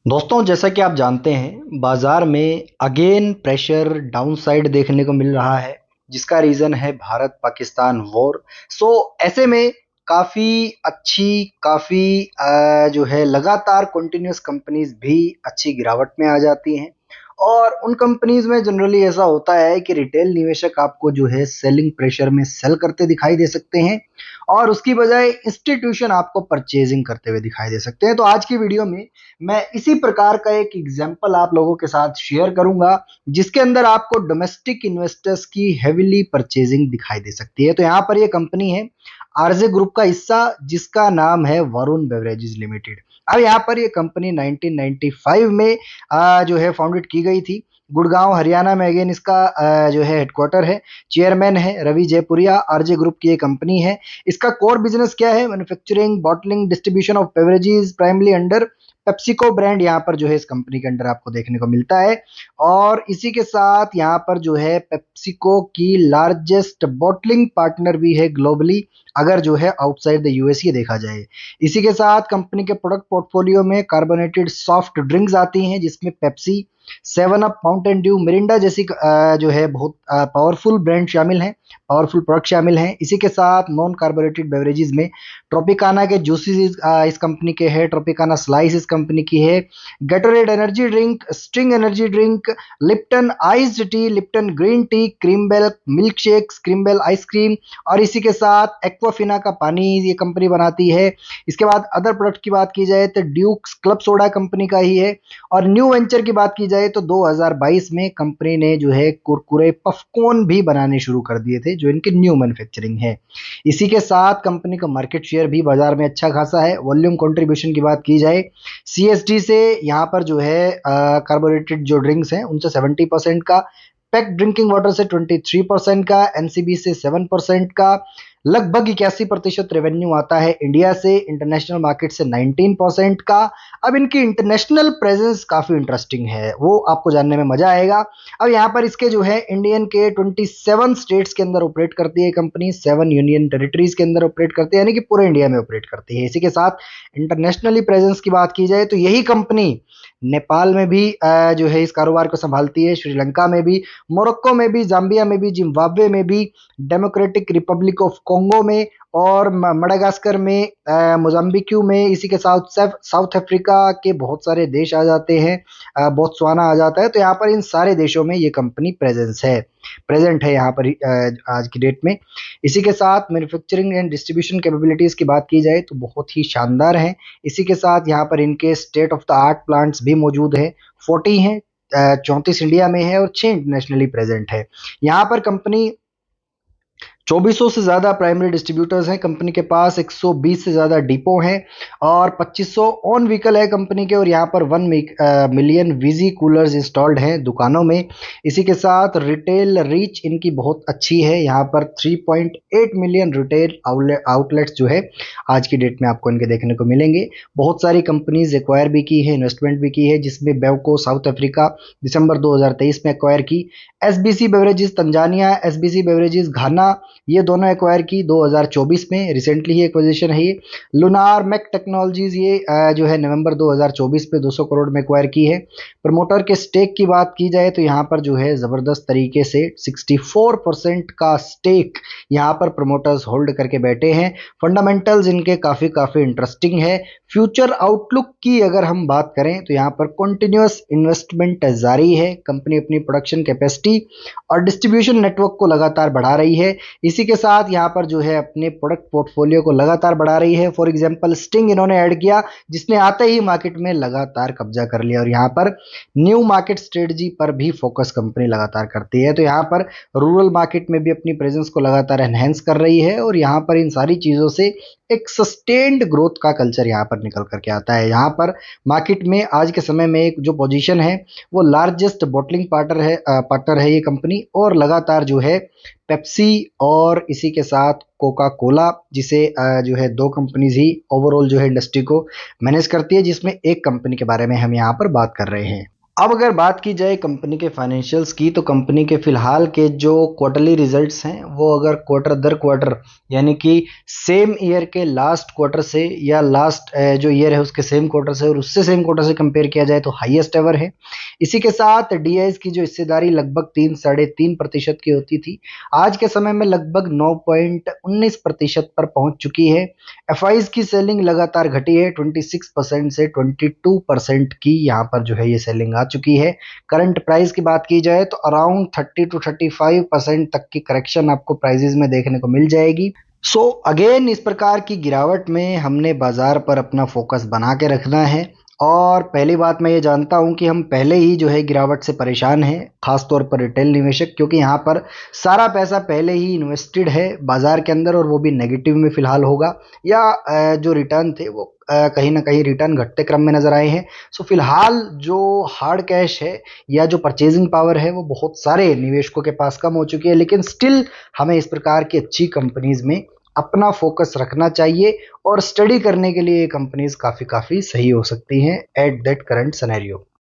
दोस्तों, जैसा कि आप जानते हैं, बाजार में अगेन प्रेशर डाउनसाइड देखने को मिल रहा है, जिसका रीजन है भारत पाकिस्तान वॉर। सो ऐसे में काफी अच्छी, काफी जो है लगातार कंटिन्यूअस कंपनीज भी अच्छी गिरावट में आ जाती हैं। और उन कंपनीज में जनरली ऐसा होता है कि रिटेल निवेशक आपको जो है सेलिंग प्रेशर में सेल करते दिखाई दे सकते हैं, और उसकी बजाय इंस्टीट्यूशन आपको परचेजिंग करते हुए दिखाई दे सकते हैं। तो आज की वीडियो में मैं इसी प्रकार का एक एग्जाम्पल आप लोगों के साथ शेयर करूंगा, जिसके अंदर आपको डोमेस्टिक इन्वेस्टर्स की हेविली परचेजिंग दिखाई दे सकती है। तो यहाँ पर ये कंपनी है आरजे ग्रुप का हिस्सा, जिसका नाम है वरुण बेवरेजेस लिमिटेड। अब यहाँ पर ये कंपनी 1995 में जो है फाउंडेड की गई थी। गुड़गांव हरियाणा में अगेन इसका जो है हेडक्वार्टर है। चेयरमैन है रवि जयपुरिया। आरजे ग्रुप की ये कंपनी है। इसका कोर बिजनेस क्या है? Manufacturing, bottling, distribution of beverages primarily under PepsiCo brand यहाँ पर जो है इस कंपनी के अंडर आपको देखने को मिलता है। और इसी के साथ यहाँ पर जो है पेप्सिको की लार्जेस्ट बॉटलिंग पार्टनर भी है ग्लोबली, अगर जो है आउटसाइड द यूएस ये देखा जाए। इसी के साथ कंपनी के प्रोडक्ट पोर्टफोलियो में कार्बोनेटेड सॉफ्ट ड्रिंक्स आती हैं, जिसमें Pepsi, seven up, Mountain Dew, Mirinda जैसी जो है बहुत पावरफुल ब्रांड शामिल हैं, पावरफुल प्रोडक्ट शामिल हैं। इसी के साथ नॉन कार्बोनेटेड बेवरेजेस में ट्रोपिकाना के जूसेस इस कंपनी के हैं, ट्रोपिकाना स्लाइस इस कंपनी की है, Gatorade energy drink, Sting energy drink, Lipton iced tea, Lipton green tea, Creambell milk shakes, Creambell ice cream, और इसी के साथ एक्वाफिना का पानी ये कंपनी बनाती है। इसके बाद अदर प्रोडक्ट की बात की जाए तो ड्यूक्स क्लब सोडा कंपनी का ही है। और न्यू वेंचर की बात की जाए तो 2022 में कंपनी ने जो है कुरकुरे पफकॉर्न भी बनाने शुरू कर दिए थे, जो इनके न्यू मैन्युफैक्चरिंग है। इसी के साथ कंपनी का मार्केट शेयर भी बाजार में अच्छा खासा है। वॉल्यूम कंट्रीब्यूशन की बात की जाए, सीएसडी से यहाँ पर जो है कार्बोनेटेड जो ड्रिंक्स हैं उनसे 70% का, पैक ड्रिंकिंग वाटर से 23% का, एनसीबी से 7% का, लगभग 81% रेवेन्यू आता है इंडिया से, इंटरनेशनल मार्केट से 19% का। अब इनकी इंटरनेशनल प्रेजेंस काफी इंटरेस्टिंग है, वो आपको जानने में मजा आएगा। अब यहाँ पर इसके जो है इंडियन के 27 स्टेट्स के अंदर ऑपरेट करती है कंपनी, 7 यूनियन टेरिटरीज के अंदर ऑपरेट करती है, यानी कि पूरे इंडिया में ऑपरेट करती है। इसी के साथ इंटरनेशनली प्रेजेंस की बात की जाए तो यही कंपनी नेपाल में भी जो है इस कारोबार को संभालती है, श्रीलंका में भी, मोरक्को में भी, जाम्बिया में भी, जिम्बाब्वे में भी, डेमोक्रेटिक रिपब्लिक ऑफ कॉन्गो में, और मडागास्कर में, मोजाम्बिक्यू में। इसी के साथ साउथ अफ्रीका के बहुत सारे देश आ जाते हैं, बोत्सवाना आ जाता है। तो यहाँ पर इन सारे देशों में ये कंपनी प्रेजेंट है यहाँ पर आज की डेट में। इसी के साथ मैन्युफैक्चरिंग एंड डिस्ट्रीब्यूशन कैपेबिलिटीज की बात की जाए तो बहुत ही शानदार है। इसी के साथ यहाँ पर इनके state of the art plants भी मौजूद है, 40 हैं, 34 इंडिया में है और 6 इंटरनेशनली प्रेजेंट है। यहाँ पर कंपनी 2400 से ज़्यादा प्राइमरी डिस्ट्रीब्यूटर्स हैं कंपनी के पास, 120 से ज़्यादा डिपो हैं, और 2500 ओन व्हीकल है कंपनी के, और यहाँ पर 1 मिलियन वीजी कूलर्स इंस्टॉल्ड हैं दुकानों में। इसी के साथ रिटेल रीच इनकी बहुत अच्छी है, यहाँ पर 3.8 मिलियन रिटेल आउटलेट्स जो है आज की डेट में आपको इनके देखने को मिलेंगे। बहुत सारी कंपनीज एक्वायर भी की है, इन्वेस्टमेंट भी की है, जिसमें बेवको साउथ अफ्रीका दिसंबर 2023 में एक्वायर की, SBC beverages Tanzania, SBC beverages Ghana, ये दोनों एक्वायर की 2024 में, रिसेंटली ही एक्विजिशन है ये। लुनार मैक टेक्नोलॉजीज ये जो है नवंबर 2024 में 200 करोड़ में एक्वायर की है। प्रमोटर के स्टेक की बात की जाए तो यहाँ पर जो है ज़बरदस्त तरीके से 64% का स्टेक यहाँ पर प्रमोटर्स होल्ड करके बैठे हैं। फंडामेंटल्स इनके काफ़ी काफ़ी इंटरेस्टिंग है। फ्यूचर आउटलुक की अगर हम बात करें तो यहाँ पर कंटिन्यूअस इन्वेस्टमेंट जारी है। कंपनी अपनी प्रोडक्शन कैपेसिटी और डिस्ट्रीब्यूशन नेटवर्क को लगातार बढ़ा रही है। इसी के साथ यहाँ पर जो है अपने प्रोडक्ट पोर्टफोलियो को लगातार बढ़ा रही है। फॉर एग्जांपल स्टिंग इन्होंने ऐड किया, जिसने आते ही मार्केट में लगातार कब्जा कर लिया, और यहाँ पर न्यू मार्केट स्ट्रेटजी पर भी फोकस कंपनी लगातार करती है। तो यहाँ पर रूरल मार्केट में भी अपनी प्रेजेंस को लगातार एनहेंस कर रही है, और यहाँ पर इन सारी चीज़ों से एक सस्टेन्ड ग्रोथ का कल्चर यहाँ पर निकल करके आता है। यहाँ पर मार्केट में आज के समय में एक जो पोजीशन है वो लार्जेस्ट बॉटलिंग पार्टनर है ये कंपनी, और लगातार जो है पेप्सी और इसी के साथ कोका कोला, जिसे जो है दो कंपनीज ही ओवरऑल जो है इंडस्ट्री को मैनेज करती है, जिसमें एक कंपनी के बारे में हम यहाँ पर बात कर रहे हैं। अब अगर बात की जाए कंपनी के फाइनेंशियल्स की, तो कंपनी के फिलहाल के जो क्वार्टरली रिजल्ट्स हैं वो अगर क्वार्टर दर क्वार्टर यानी कि सेम ईयर के लास्ट क्वार्टर से या लास्ट जो ईयर है उसके सेम क्वार्टर से और उससे सेम क्वार्टर से कंपेयर किया जाए तो हाईएस्ट एवर है। इसी के साथ डीआईएस की जो हिस्सेदारी लगभग 3-3.5% की होती थी, आज के समय में लगभग 9.19% पर पहुंच चुकी है। एफआईज की सेलिंग लगातार घटी है, 26% से 22% की यहाँ पर जो है ये सेलिंग आ चुकी है। करंट प्राइस की बात की जाए तो अराउंड 30 to 35% तक की करेक्शन आपको प्राइजेज में देखने को मिल जाएगी। सो अगेन इस प्रकार की गिरावट में हमने बाजार पर अपना फोकस बना के रखना है। और पहली बात मैं ये जानता हूं कि हम पहले ही जो है गिरावट से परेशान हैं, खास तौर पर रिटेल निवेशक, क्योंकि यहाँ पर सारा पैसा पहले ही इन्वेस्टेड है बाजार के अंदर और वो भी नेगेटिव में फिलहाल होगा, या जो रिटर्न थे वो कहीं ना कहीं रिटर्न घटते क्रम में नजर आए हैं। सो फिलहाल जो हार्ड कैश है या जो परचेजिंग पावर है वो बहुत सारे निवेशकों के पास कम हो चुकी है, लेकिन स्टिल हमें इस प्रकार की अच्छी कंपनीज में अपना फोकस रखना चाहिए और स्टडी करने के लिए ये कंपनीज काफी काफी सही हो सकती हैं एट दैट करंट सिनेरियो।